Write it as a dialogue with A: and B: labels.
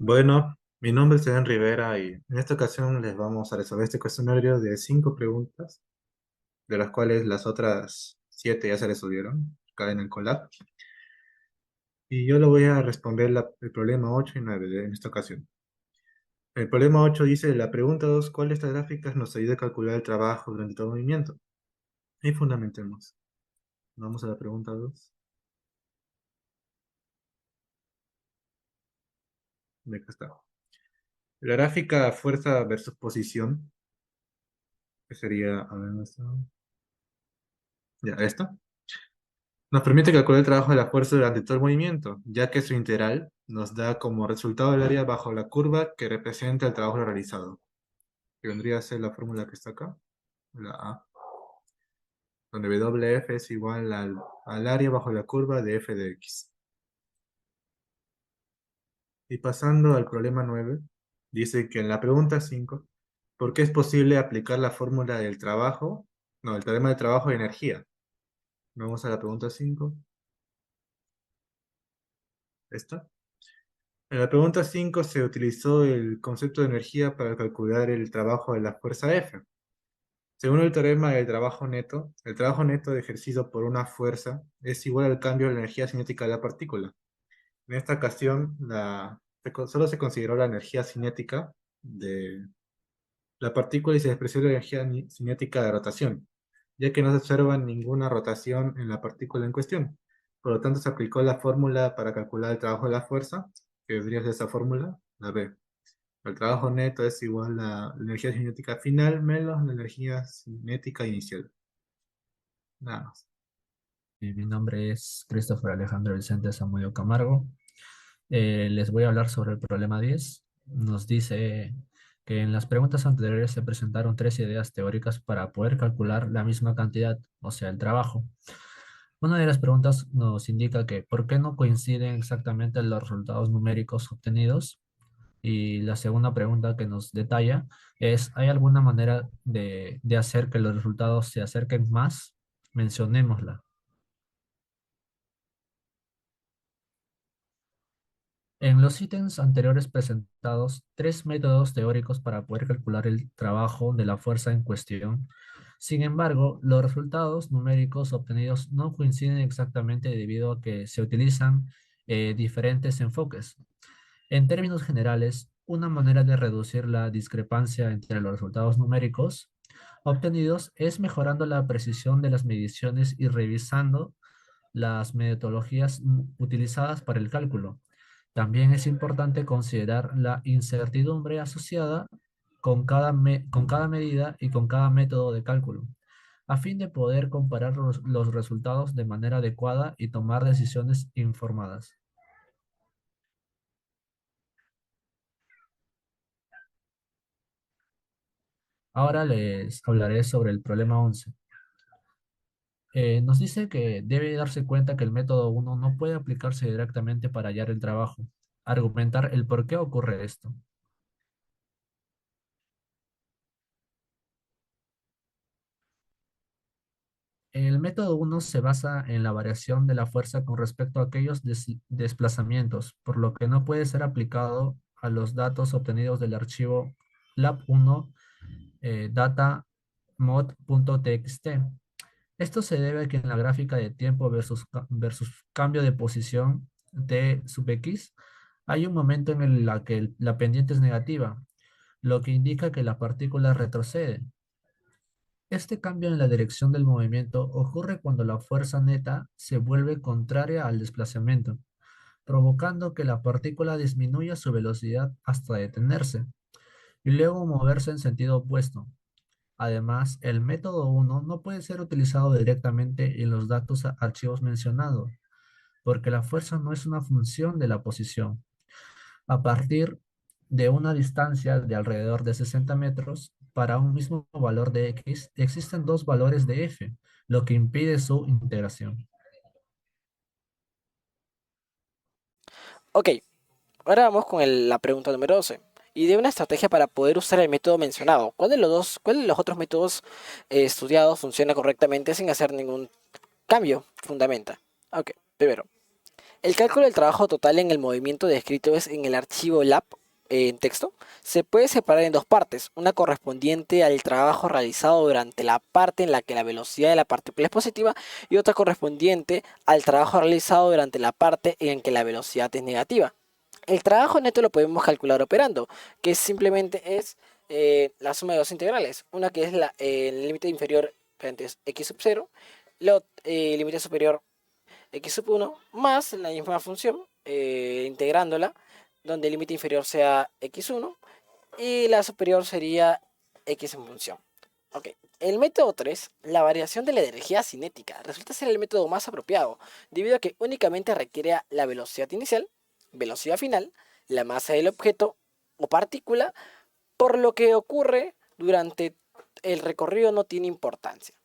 A: Bueno, mi nombre es Eden Rivera y en esta ocasión les vamos a resolver este cuestionario de 5 preguntas, de las cuales las otras 7 ya se resolvieron acá en el Colab. Y yo le voy a responder el problema 8 y 9 en esta ocasión. El problema 8 dice, la pregunta 2: ¿cuál de estas gráficas nos ayuda a calcular el trabajo durante todo movimiento? Y fundamentemos. Vamos a la pregunta 2. De acá está. La gráfica fuerza versus posición, que sería, a ver, ¿dónde está? Ya, esta. Nos permite calcular el trabajo de la fuerza durante todo el movimiento, ya que su integral nos da como resultado el área bajo la curva que representa el trabajo realizado, que vendría a ser la fórmula que está acá, la A, donde WF es igual al área bajo la curva de f de x. Y pasando al problema 9, dice que en la pregunta 5, ¿por qué es posible aplicar la fórmula del trabajo? No, el teorema del trabajo y energía. Vamos a la pregunta 5. ¿Esta? En la pregunta 5 se utilizó el concepto de energía para calcular el trabajo de la fuerza F. Según el teorema del trabajo neto, el trabajo neto ejercido por una fuerza es igual al cambio de la energía cinética de la partícula. En esta ocasión, solo se consideró la energía cinética de la partícula y se expresó la energía cinética de rotación, ya que no se observa ninguna rotación en la partícula en cuestión. Por lo tanto, se aplicó la fórmula para calcular el trabajo de la fuerza, que vendría a ser esa fórmula, la B. El trabajo neto es igual a la energía cinética final menos la energía cinética inicial. Nada más.
B: Mi nombre es Christopher Alejandro Vicente Zamudio Camargo. Les voy a hablar sobre el problema 10. Nos dice que en las preguntas anteriores se presentaron tres ideas teóricas para poder calcular la misma cantidad, o sea, el trabajo. Una de las preguntas nos indica que ¿por qué no coinciden exactamente los resultados numéricos obtenidos? Y la segunda pregunta que nos detalla es, ¿hay alguna manera de hacer que los resultados se acerquen más? Mencionémosla. En los ítems anteriores presentados, tres métodos teóricos para poder calcular el trabajo de la fuerza en cuestión. Sin embargo, los resultados numéricos obtenidos no coinciden exactamente debido a que se utilizan diferentes enfoques. En términos generales, una manera de reducir la discrepancia entre los resultados numéricos obtenidos es mejorando la precisión de las mediciones y revisando las metodologías utilizadas para el cálculo. También es importante considerar la incertidumbre asociada con cada medida y con cada método de cálculo, a fin de poder comparar los resultados de manera adecuada y tomar decisiones informadas. Ahora les hablaré sobre el problema 11. Nos dice que debe darse cuenta que el método 1 no puede aplicarse directamente para hallar el trabajo. Argumentar el por qué ocurre esto. El método 1 se basa en la variación de la fuerza con respecto a aquellos desplazamientos, por lo que no puede ser aplicado a los datos obtenidos del archivo lab1 data mod.txt. Esto se debe a que en la gráfica de tiempo versus cambio de posición t sub x hay un momento en el que la pendiente es negativa, lo que indica que la partícula retrocede. Este cambio en la dirección del movimiento ocurre cuando la fuerza neta se vuelve contraria al desplazamiento, provocando que la partícula disminuya su velocidad hasta detenerse y luego moverse en sentido opuesto. Además, el método 1 no puede ser utilizado directamente en los datos archivos mencionados, porque la fuerza no es una función de la posición. A partir de una distancia de alrededor de 60 metros, para un mismo valor de x, existen dos valores de f, lo que impide su integración.
C: Ok, ahora vamos con la pregunta número 12. Y de una estrategia para poder usar el método mencionado. ¿Cuál de los otros métodos estudiados funciona correctamente sin hacer ningún cambio? Fundamenta. Ok, primero. El cálculo del trabajo total en el movimiento descrito es en el archivo LAP en texto. Se puede separar en dos partes, una correspondiente al trabajo realizado durante la parte en la que la velocidad de la partícula es positiva y otra correspondiente al trabajo realizado durante la parte en que la velocidad es negativa. El trabajo neto lo podemos calcular operando, que simplemente es la suma de dos integrales. Una que es el límite inferior, paréntesis, x sub 0, el límite superior x sub 1, más la misma función, integrándola, donde el límite inferior sea x1 y la superior sería x en función. Ok, el método 3, la variación de la energía cinética, resulta ser el método más apropiado, debido a que únicamente requiere la velocidad inicial, velocidad final, la masa del objeto o partícula, por lo que ocurre durante el recorrido no tiene importancia.